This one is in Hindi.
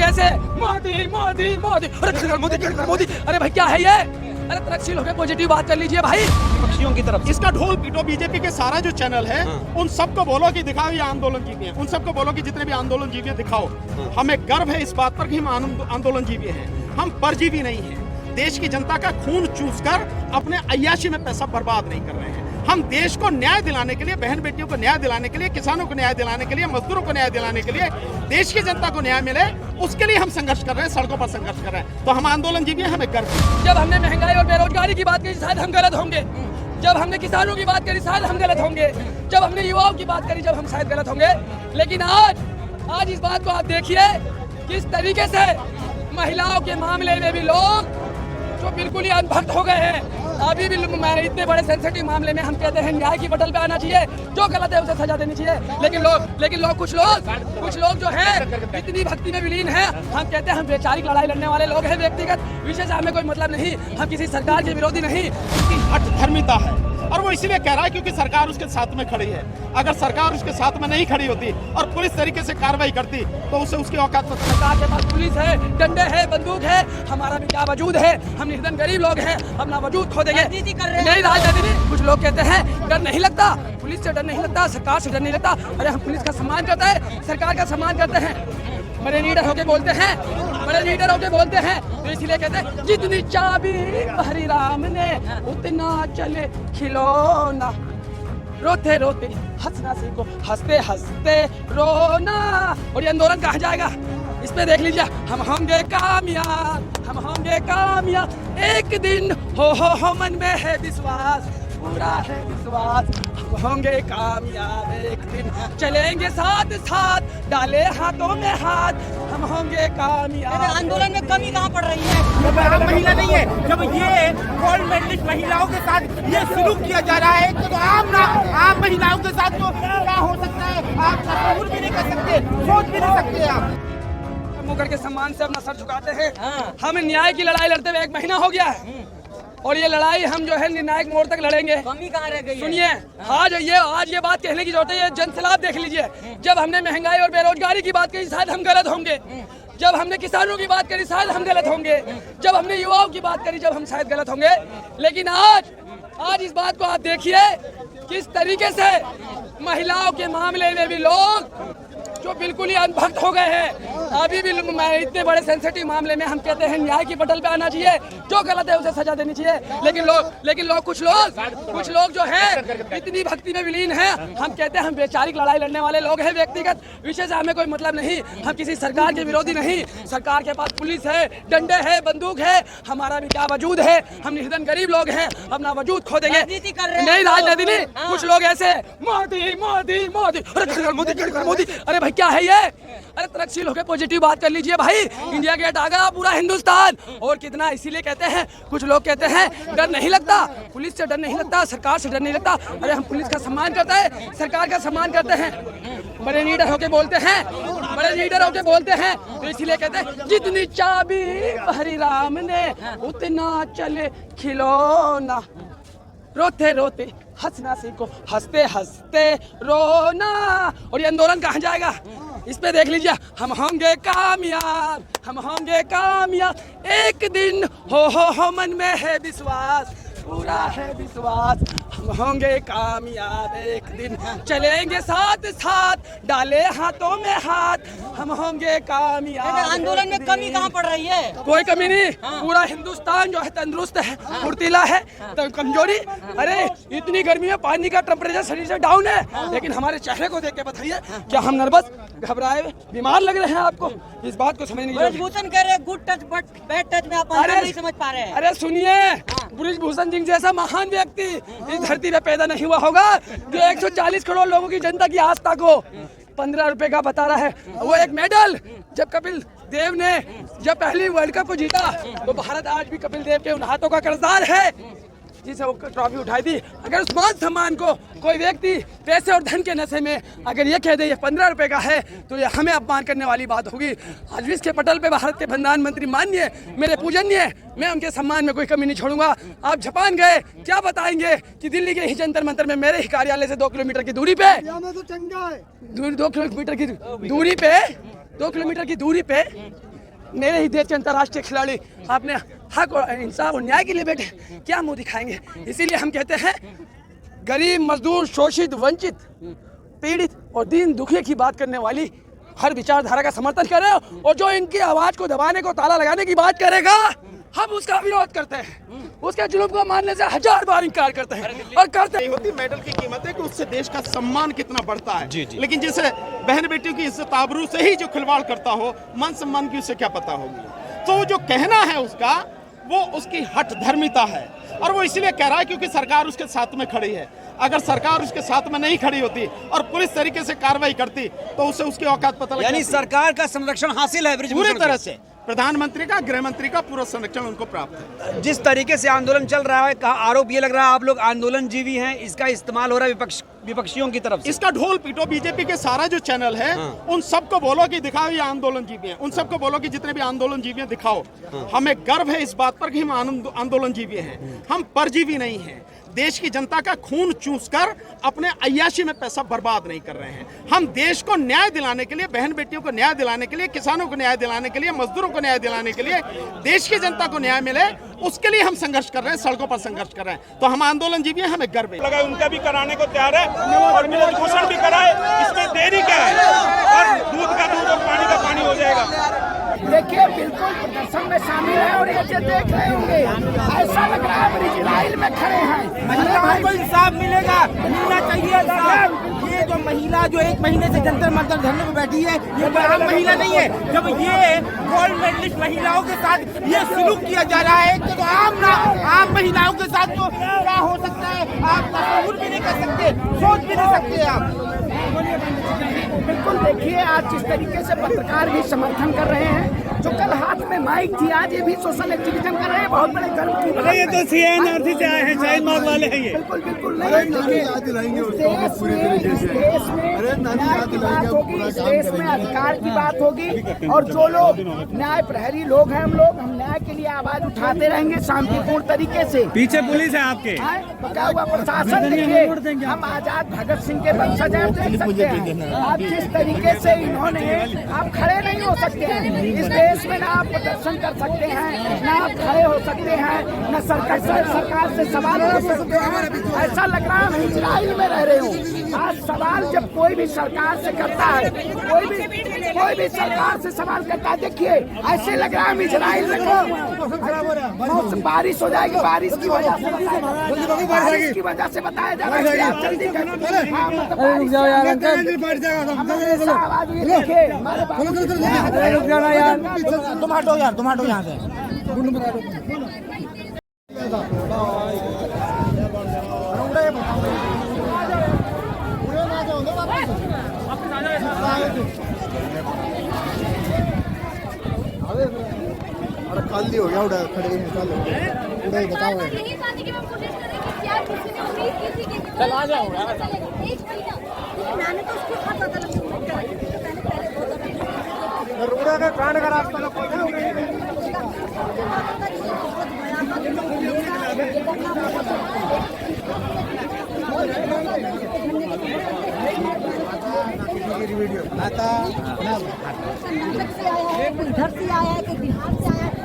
लोग ऐसे मोदी मोदी मोदी, अरे मोदी मोदी, अरे भाई क्या है ये? अरे तरक्सी लोग पॉजिटिव बात कर लीजिए भाई पक्षियों की तरफ। इसका ढोल पीटो। बीजेपी के सारा जो चैनल है उन सबको बोलो कि दिखाओ ये आंदोलन जीवी हैं। उन सबको बोलो कि जितने भी आंदोलन जीवी हैं दिखाओ। हमें गर्व है इस बात पर कि हम आंदोलन जीवी हैं, हम परजीवी नहीं हैं। देश की जनता का खून चूसकर अपने अय्याशी में पैसा बर्बाद नहीं कर रहे हैं। हम देश को न्याय दिलाने के लिए, बहन बेटियों को न्याय दिलाने के लिए, किसानों को न्याय दिलाने के लिए, मजदूरों को न्याय दिलाने के लिए, देश की जनता को न्याय मिले उसके लिए हम संघर्ष कर रहे हैं, सड़कों पर संघर्ष कर रहे हैं। तो हम आंदोलन जीवी हैं, हमें गर्व है। जब हमने महंगाई और बेरोजगारी की बात करी शायद हम गलत होंगे, जब हमने किसानों की बात करी शायद हम गलत होंगे, जब हमने युवाओं की बात करी जब हम शायद गलत होंगे। लेकिन आज इस बात को आप देखिए किस तरीके से महिलाओं के मामले में भी लोग जो बिल्कुल ही अनभक्त हो गए हैं। अभी भी इतने बड़े सेंसिटिव मामले में हम कहते हैं न्याय की पटल पे आना चाहिए, जो गलत है उसे सजा देनी चाहिए। लेकिन लोग कुछ लोग जो है इतनी भक्ति में विलीन है। हम कहते हैं हम वैचारिक लड़ाई लड़ने वाले लोग हैं, व्यक्तिगत विषय से हमें कोई मतलब नहीं, हम किसी सरकार के विरोधी नहीं। हठधर्मिता है और वो इसलिए कह रहा है क्योंकि सरकार उसके साथ में खड़ी है। अगर सरकार उसके साथ में नहीं खड़ी होती और पुलिस तरीके से कार्रवाई करती तो उसे उसकी औकात पर। सरकार के पास पुलिस है, डंडे है, बंदूक है, हमारा भी क्या वजूद है। हम निर्धन गरीब लोग हैं, अपना वजूद खो देंगे। नहीं राजनीति नहीं। कुछ लोग कहते हैं डर नहीं लगता, पुलिस से डर नहीं लगता, सरकार से डर नहीं लगता। अरे हम पुलिस का सम्मान करते हैं, सरकार का सम्मान करते हैं, बड़े लीडर होके बोलते हैं, तो इसलिए कहते हैं जितनी चाबी हरि राम ने उतना चले खिलौना, रोते रोते हंसना सीखो, हंसते हंसते रोना। और ये आंदोलन कहाँ जाएगा इस पे देख लीजिए। हम होंगे कामयाब, हम होंगे कामयाब एक दिन, हो मन में है विश्वास, पूरा है विश्वास, हम होंगे कामयाब एक दिन, चलेंगे साथ साथ, डाले हाथों में हाथ, हम होंगे कामयाब। आंदोलन में कमी कहाँ पड़ रही है? जब आप महिला नहीं है, जब ये गोल्ड मेडलिस्ट महिलाओं के साथ ये शुरू किया जा रहा है तो आप महिलाओं के साथ तो क्या हो सकता है? आप तस्वीर भी नहीं कर सकते, सोच भी नहीं सकते। आप मुकर के सम्मान से अपना सर झुकाते हैं। हम न्याय की लड़ाई लड़ते हुए 1 महीना हो गया है और ये लड़ाई हम जो है निर्णायक मोड़ तक लड़ेंगे। कमी कहाँ रह गई? सुनिए, आज ये बात कहने की जरूरत है, ये जनसलाब देख लीजिए। जब हमने महंगाई और बेरोजगारी की बात करी शायद हम गलत होंगे, जब हमने किसानों की बात करी शायद हम गलत होंगे, जब हमने युवाओं की बात करी जब हम शायद गलत होंगे। लेकिन आज इस बात को आप देखिए किस तरीके से महिलाओं के मामले में भी लोग जो बिल्कुल ही अनभक्त हो गए हैं। अभी भी इतने बड़े सेंसिटिव मामले में हम कहते हैं न्याय की पटल पे आना चाहिए, जो गलत है उसे सजा देनी चाहिए। लेकिन लोग कुछ लोग जो है इतनी भक्ति में विलीन है। हम कहते हैं हम वैचारिक लड़ाई लड़ने वाले लोग हैं, व्यक्तिगत विषय से हमें कोई मतलब नहीं, हम किसी सरकार के विरोधी नहीं। सरकार के पास पुलिस है, डंडे है, बंदूक है, हमारा भी क्या वजूद है। हम निर्धन गरीब लोग हैं, अपना वजूद खो देंगे। नहीं राजनीति नहीं। कुछ लोग ऐसे मोदी मोदी मोदी, अरे मोदी, अरे भाई क्या है ये? अरे तरक्सी लोग पॉजिटिव बात कर लीजिए भाई। इंडिया गेट आ गया पूरा हिंदुस्तान और कितना, इसीलिए कहते हैं कुछ लोग कहते हैं डर नहीं लगता, पुलिस से डर नहीं लगता, सरकार से डर नहीं लगता। अरे हम पुलिस का सम्मान करते हैं, सरकार का सम्मान करते हैं, बड़े लीडर होके बोलते हैं, तो इसलिए कहते हैं जितनी चाबी हरि राम ने उतना चले खिलौना, रोते रोते हंसना सीखो, हंसते हंसते रोना। और ये आंदोलन कहाँ जाएगा इस पे देख लीजिए। हम होंगे कामयाब, हम होंगे कामयाब एक दिन, हो मन में है विश्वास, पूरा है विश्वास, हम होंगे कामयाब एक दिन, चलेंगे साथ साथ, डाले हाथों में हाथ, हम होंगे कामयाब। आंदोलन में कमी कहाँ पड़ रही है? कोई कमी नहीं। पूरा हिंदुस्तान जो है तंदुरुस्त है, फुर्तीला है। तो कमजोरी, अरे इतनी गर्मी में पानी का टेम्परेचर शरीर से डाउन है, लेकिन हमारे चेहरे को देख के बताइए क्या हम नर्वस, घबराए, बीमार लग रहे हैं? आपको इस बात को समझने की जरूरत है। ब्रिजभूषण कह रहे good touch but bad touch में आप नहीं समझ पा रहे हैं। अरे सुनिए, ब्रिजभूषण सिंह जैसा महान व्यक्ति इस धरती पे पैदा नहीं हुआ होगा जो 140 करोड़ लोगों की जनता की आस्था को 15 रुपए का बता रहा है। वो एक मेडल जब कपिल देव ने जब पहली वर्ल्ड कप को जीता तो भारत आज भी कपिल देव के उन हाथों का कर्जदार है जिसे वो ट्रॉफी उठाई थी। अगर उस मान सम्मान को कोई व्यक्ति पैसे और धन के नशे में अगर ये कह दे ये 15 रुपए का है तो ये हमें अपमान करने वाली बात होगी। आज विश्व के पटल पे भारत के प्रधानमंत्री माननीय मेरे पूजनीय, मैं उनके सम्मान में कोई कमी नहीं छोड़ूंगा। आप जापान गए, क्या बताएंगे कि दिल्ली के ही जंतर मंतर में मेरे ही कार्यालय से 2 किलोमीटर की दूरी पे 2 किलोमीटर की दूरी पे मेरे ही देश के अंतर्राष्ट्रीय खिलाड़ी आपने हक और इंसाफ और न्याय के लिए बैठे, क्या मुंह दिखाएंगे? इसीलिए हम कहते हैं गरीब, मजदूर, शोषित, वंचित, पीड़ित और दीन दुखिया की बात करने वाली हर विचारधारा का समर्थन करें, और जो इनकी आवाज को दबाने को, ताला लगाने की बात करेगा, हम उसका विरोध करते हैं। उसके जुल्म को मानने से 1000 बार इनकार करते हैं और करते नहीं होती। मेडल की कीमत है कि उससे देश का सम्मान कितना बढ़ता है। लेकिन जैसे बहन बेटियों की इज्जत आबरू से ही जो खिलवाड़ करता हो, मान सम्मान की उसे क्या पता होगी। तो जो कहना है उसका, वो उसकी हठ धर्मिता है, और वो इसलिए कह रहा है क्योंकि सरकार उसके साथ में खड़ी है। अगर सरकार उसके साथ में नहीं खड़ी होती और पुलिस तरीके से कार्रवाई करती तो उसे उसकी औकात पता लग यानी जाती। सरकार का संरक्षण हासिल है पूरी ब्रिजभूषण तरह को। से प्रधान मंत्री का, गृह मंत्री का पूरा संरक्षण उनको प्राप्त है। जिस तरीके से आंदोलन चल रहा है, कहा आरोप ये लग रहा है आप लोग आंदोलन जीवी हैं, इसका इस्तेमाल हो रहा है विपक्षियों की तरफ से। इसका ढोल पीटो। बीजेपी के सारा जो चैनल है उन सबको बोलो कि दिखाओ ये आंदोलन जीवी हैं। उन सबको बोलो कि जितने भी आंदोलन जीवी हैं दिखाओ। हमें गर्व है इस बात पर कि हम आंदोलन जीवी हैं, हम परजीवी नहीं हैं। देश की जनता का खून चूसकर अपने अय्याशी में पैसा बर्बाद नहीं कर रहे हैं। हम देश को न्याय दिलाने के लिए, बहन बेटियों को न्याय दिलाने के लिए, किसानों को न्याय दिलाने के लिए, मजदूरों को न्याय दिलाने के लिए, देश की जनता को न्याय मिले, उसके लिए हम संघर्ष कर रहे हैं, सड़कों पर संघर्ष कर रहे हैं। तो हम आंदोलन जीवी हैं, हमें गर्व है। लगा उनका भी कराने को तैयार है और ब्रिजभूषण भी कराए, इसमें देरी क्या है, और दूध का दूध और पानी का पानी हो जाएगा। देखिए बिल्कुल प्रदर्शन में शामिल है और ये देख रहे होंगे, ऐसा लग रहा है ब्रिज लाइन में खड़े हैं। महिलाओं को इंसाफ मिलेगा, मिलना चाहिए इंसाफ। ये जो महिला जो 1 महीने से जंतर मंतर धरने में बैठी है, ये कोई आम महिला नहीं है। जब ये गोल्ड मेडलिस्ट महिलाओं के साथ ये सलूक किया जा रहा है तो आम महिलाओं के साथ तो क्या हो सकता है, आप तस्वीर भी नहीं कर सकते, सोच भी नहीं सकते आप। बिल्कुल देखिए आज जिस तरीके से पत्रकार भी समर्थन कर रहे हैं, जो कल हाथ में माइक थी आज ये भी सोशल एक्टिविज्म कर रहे हैं। बहुत बड़े गर्व की बात है। ये तो CNRC से आए हैं, शाहीन बाग वाले हैं ये। बिल्कुल बिल्कुल नहीं, देश में न्याय की बात होगी, इस देश में अधिकार की बात होगी, और जो लोग न्याय प्रहरी लोग हैं, हम न्याय के लिए आवाज उठाते रहेंगे शांतिपूर्ण तरीके से। पीछे पुलिस है आपके। क्या हुआ प्रशासन? देखिए हम आजाद भगत सिंह के वंशज हैं, देख सकते हैं आप जिस तरीके से इन्होंने, आप खड़े नहीं हो सकते हैं इस देश में, ना आप प्रदर्शन कर सकते हैं, ना आप खड़े हो सकते हैं, ना सरकार से सवाल कर सकते हैं। ऐसा लग रहा है हम इजराइल में रह रहे हो। आज सवाल जब कोई भी सरकार से करता है, कोई भी सरकार से सवाल करता है, देखिए ऐसे लग रहा है हम इजराइल में। बारिश हो जाएगी, बारिश की वजह से बताया जा रहा है। आप जल्दी तुम हटो यहाँ से। अरे खाली हो गया, उड़ा खड़े निकाल उड़ा बताओ। यही बात की मैं कोशिश कर रही कि यार किसी ने उम्मीद की थी कि चल आ जाओगे एक महीना, मैंने तो उसको बहुत ज्यादा रोड़ा का कांड का रास्ता ना खोल इधर से आया है, कोई बिहार से आया है,